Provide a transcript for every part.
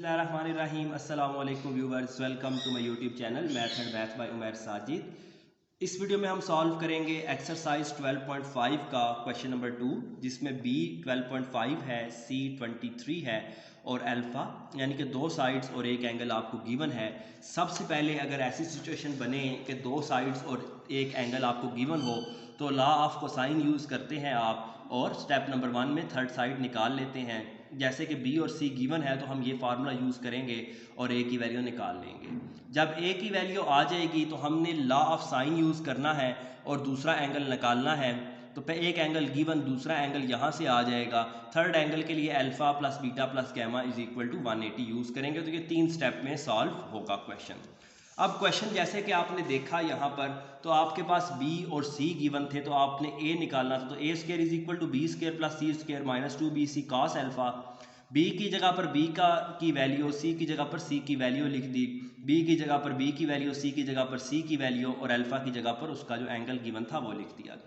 बिस्मिल्लाहिर्रहमानिर्रहीम अस्सलाम वालेकुम viewers, welcome to my YouTube channel math and math by Umair Sajid. इस वीडियो में हम सॉल्व करेंगे एक्सरसाइज 12.5 का क्वेश्चन नंबर 2, जिसमें बी 12.5 है, सी 23 है और अल्फ़ा यानी कि दो साइड्स और एक एंगल आपको गिवन है। सबसे पहले अगर ऐसी सिचुएशन बने कि दो साइड्स और एक एंगल आपको गिवन हो तो लॉ ऑफ कोसाइन यूज़ करते हैं आप, और स्टेप नंबर 1 में थर्ड साइड निकाल लेते हैं। जैसे कि बी और सी गिवन है तो हम ये फार्मूला यूज़ करेंगे और ए की वैल्यू निकाल लेंगे। जब ए की वैल्यू आ जाएगी तो हमने लॉ ऑफ साइन यूज़ करना है और दूसरा एंगल निकालना है। तो एक एंगल गिवन, दूसरा एंगल यहाँ से आ जाएगा। थर्ड एंगल के लिए alpha plus beta plus gamma is equal to 180 use करेंगे। तो ये 3 स्टेप में सॉल्व होगा क्वेश्चन। अब क्वेश्चन जैसे कि आपने देखा यहाँ पर, तो आपके पास b और c गिवन थे तो आपने a निकालना था। तो a square is equal to B square plus C square minus 2bc cos alpha. b की जगह पर b की वैल्यू, c की जगह पर c की वैल्यू लिख दी, b की जगह पर b की वैल्यू, c की जगह पर c की वैल्यू और अल्फा की जगह पर उसका जो एंगल गिवन था वो लिख दिया।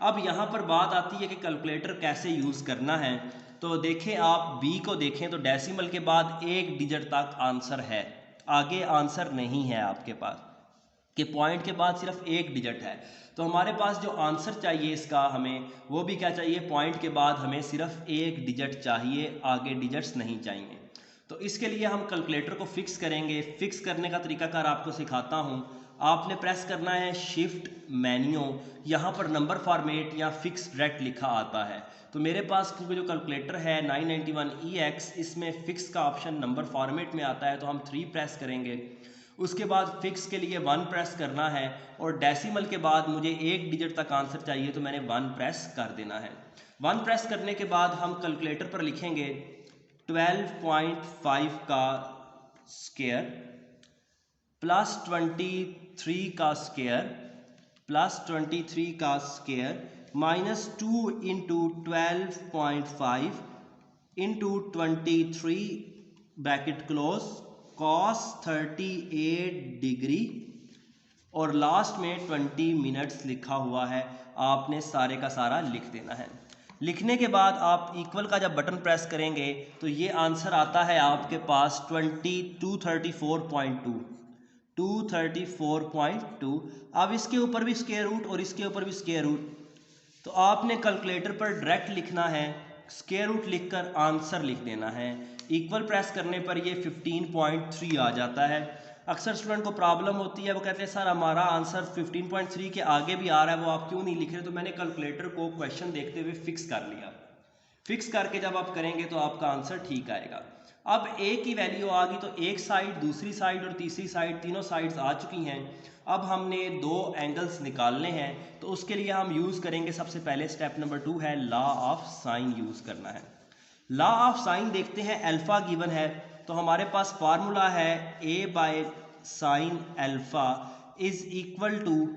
अब यहाँ पर बात आती है कि कैलकुलेटर कैसे यूज़ करना है। तो देखें, आप b को देखें तो डेसिमल के बाद एक डिजिट तक आंसर है, आगे आंसर नहीं है आपके पास, कि पॉइंट के बाद सिर्फ एक डिजिट है। तो हमारे पास जो आंसर चाहिए इसका, हमें वो भी क्या चाहिए, पॉइंट के बाद हमें सिर्फ एक डिजिट चाहिए, आगे डिजिट्स नहीं चाहिए। तो इसके लिए हम कैलकुलेटर को फिक्स करेंगे। फिक्स करने का तरीकाकार आपको सिखाता हूँ। आपने प्रेस करना है शिफ्ट मेन्यू, यहाँ पर नंबर फॉर्मेट या फिक्स डायरेक्ट लिखा आता है। तो मेरे पास क्योंकि जो कैलकुलेटर है 991EX, इसमें फिक्स का ऑप्शन नंबर फॉर्मेट में आता है, तो हम 3 प्रेस करेंगे। उसके बाद फिक्स के लिए 1 प्रेस करना है और डेसिमल के बाद मुझे एक डिजिट तक आंसर चाहिए तो मैंने 1 प्रेस कर देना है। 1 प्रेस करने के बाद हम कैलकुलेटर पर लिखेंगे 12.5 का स्क्वायर प्लस 23 का स्क्वायर प्लस 23 का square minus 2 into 12.5 into 23 bracket close cos 38 degree और लास्ट में 20 मिनट्स लिखा हुआ है। आपने सारे का सारा लिख देना है। लिखने के बाद आप इक्वल का जब बटन प्रेस करेंगे तो ये आंसर आता है आपके पास 234.2। 234.2। अब इसके ऊपर भी स्क्वायर रूट और इसके ऊपर भी स्क्वायर रूट, तो आपने कैलकुलेटर पर डायरेक्ट लिखना है, स्क्वायर रूट लिखकर आंसर लिख देना है। इक्वल प्रेस करने पर ये 15.3 आ जाता है। अक्सर स्टूडेंट को प्रॉब्लम होती है, वो कहते हैं सर हमारा आंसर 15.3 के आगे भी आ रहा है, वो आप क्यों नहीं लिख रहे। तो मैंने कैलकुलेटर को क्वेश्चन देखते हुए फिक्स कर लिया। फिक्स करके जब आप करेंगे तो आपका आंसर ठीक आएगा। अब a की वैल्यू आ गई तो एक साइड, दूसरी साइड और तीसरी साइड, तीनों साइड्स आ चुकी हैं। अब हमने दो एंगल्स निकालने हैं, तो उसके लिए हम यूज़ करेंगे, सबसे पहले स्टेप नंबर 2 है लॉ ऑफ साइन यूज़ करना है। लॉ ऑफ साइन देखते हैं, अल्फ़ा गिवन है तो हमारे पास फार्मूला है a by sine alpha is equal to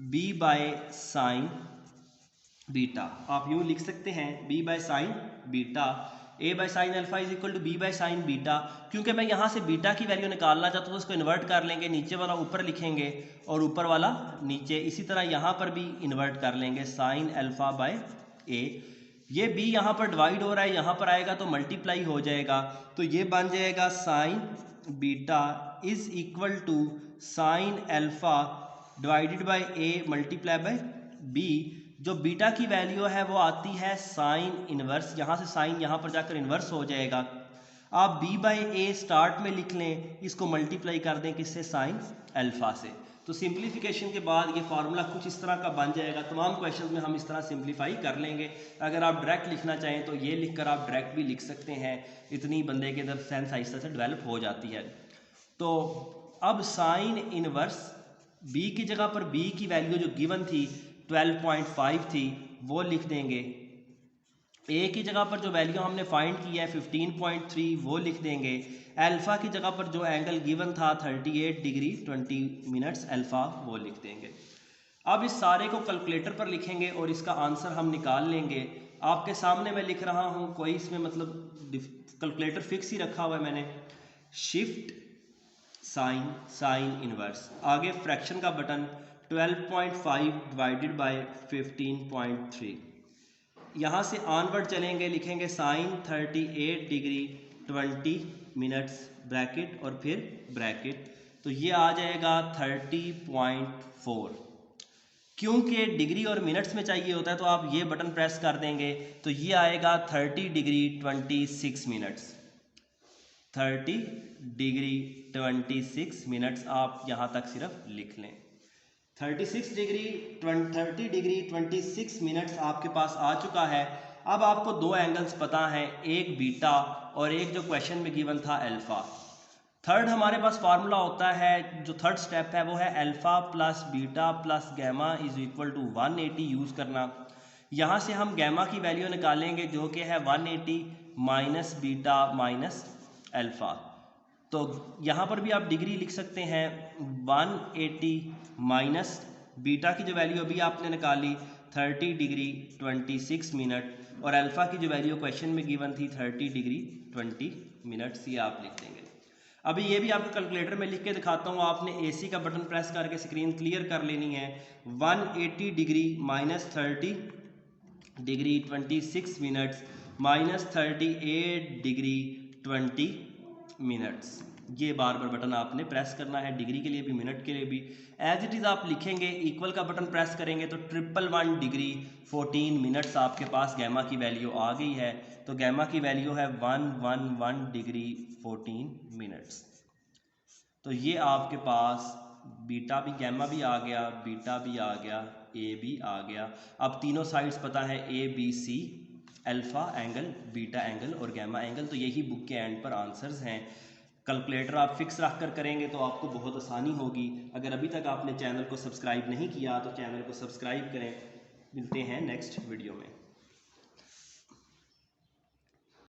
b by sine beta. आप यूँ लिख सकते हैं b by sine beta, a by sine alpha is equal to b by sine beta. क्योंकि मैं यहाँ से बीटा की वैल्यू निकालना चाहता हूँ तो उसको इन्वर्ट कर लेंगे, नीचे वाला ऊपर लिखेंगे और ऊपर वाला नीचे। इसी तरह यहाँ पर भी इन्वर्ट कर लेंगे, साइन अल्फा बाय a। ये b यहाँ पर डिवाइड हो रहा है, यहाँ पर आएगा तो मल्टीप्लाई हो जाएगा, तो ये बन जाएगा sine beta is equal to sine alpha divided by a multiply by b। जो बीटा की वैल्यू है वो आती है साइन इनवर्स, यहाँ से साइन यहाँ पर जाकर इनवर्स हो जाएगा। आप b बाई ए स्टार्ट में लिख लें, इसको मल्टीप्लाई कर दें किससे, साइन अल्फा से। तो सिंप्लीफिकेशन के बाद ये फार्मूला कुछ इस तरह का बन जाएगा। तमाम क्वेश्चंस में हम इस तरह सिंप्लीफाई कर लेंगे। अगर आप डायरेक्ट लिखना चाहें तो ये लिखकर आप डायरेक्ट भी लिख सकते हैं, इतनी बंदे के अंदर सेंस आहिस्ता से डेवलप हो जाती है। तो अब साइन इनवर्स b की जगह पर b की वैल्यू जो गिवन थी 12.5 थी वो लिख देंगे। a की जगह पर जो वैल्यू हमने फाइंड किया है 15.3 वो लिख देंगे। अल्फ़ा की जगह पर जो एंगल गिवन था 38 डिग्री 20 मिनट्स अल्फ़ा वो लिख देंगे। अब इस सारे को कैलकुलेटर पर लिखेंगे और इसका आंसर हम निकाल लेंगे। आपके सामने मैं लिख रहा हूँ, कोई इसमें मतलब कैलकुलेटर फिक्स ही रखा हुआ है मैंने। शिफ्ट साइन, साइन इनवर्स, आगे फ्रैक्शन का बटन 12.5 डिवाइडेड बाय 15.3। यहाँ से ऑनवर्ड चलेंगे, लिखेंगे साइन 38 डिग्री 20 मिनट्स ब्रैकेट और फिर ब्रैकेट, तो ये आ जाएगा 30.4। क्योंकि डिग्री और मिनट्स में चाहिए होता है तो आप ये बटन प्रेस कर देंगे तो ये आएगा 30 डिग्री 26 मिनट्स। 30 डिग्री 26 मिनट्स आप यहाँ तक सिर्फ लिख लें। 30 डिग्री 26 मिनट्स आपके पास आ चुका है। अब आपको दो एंगल्स पता हैं, एक बीटा और एक जो क्वेश्चन में गिवन था अल्फ़ा। थर्ड हमारे पास फार्मूला होता है, जो थर्ड स्टेप है वो है alpha plus beta plus gamma is equal to 180 use करना। यहाँ से हम गैमा की वैल्यू निकालेंगे जो कि है 180 माइनस बीटा माइनस अल्फ़ा। तो यहाँ पर भी आप डिग्री लिख सकते हैं 180 माइनस बीटा की जो वैल्यू अभी आपने निकाली 30 डिग्री 26 मिनट और अल्फ़ा की जो वैल्यू क्वेश्चन में गिवन थी 30 डिग्री 20 मिनट्स, ये आप लिख देंगे। अभी ये भी आपको कैलकुलेटर में लिख के दिखाता हूँ, आपने AC का बटन प्रेस करके स्क्रीन क्लियर कर लेनी है। 180 degree minus 30 degree 26 minutes minus 38 degree 20 minutes, ये बार बार बटन आपने प्रेस करना है, डिग्री के लिए भी मिनट के लिए भी। एज इट इज़ आप लिखेंगे, इक्वल का बटन प्रेस करेंगे तो 111 डिग्री 14 मिनट्स आपके पास गैमा की वैल्यू आ गई है। तो गैमा की वैल्यू है 111 डिग्री 14 मिनट्स। तो ये आपके पास बीटा भी, गैमा भी आ गया, बीटा भी आ गया, ए भी आ गया। अब तीनों साइड्स पता है ABC, alpha angle, beta angle और गैमा एंगल। तो यही बुक के एंड पर आंसर्स हैं। कैलकुलेटर आप फिक्स रख कर करेंगे तो आपको बहुत आसानी होगी। अगर अभी तक आपने चैनल को सब्सक्राइब नहीं किया तो चैनल को सब्सक्राइब करें। मिलते हैं नेक्स्ट वीडियो में।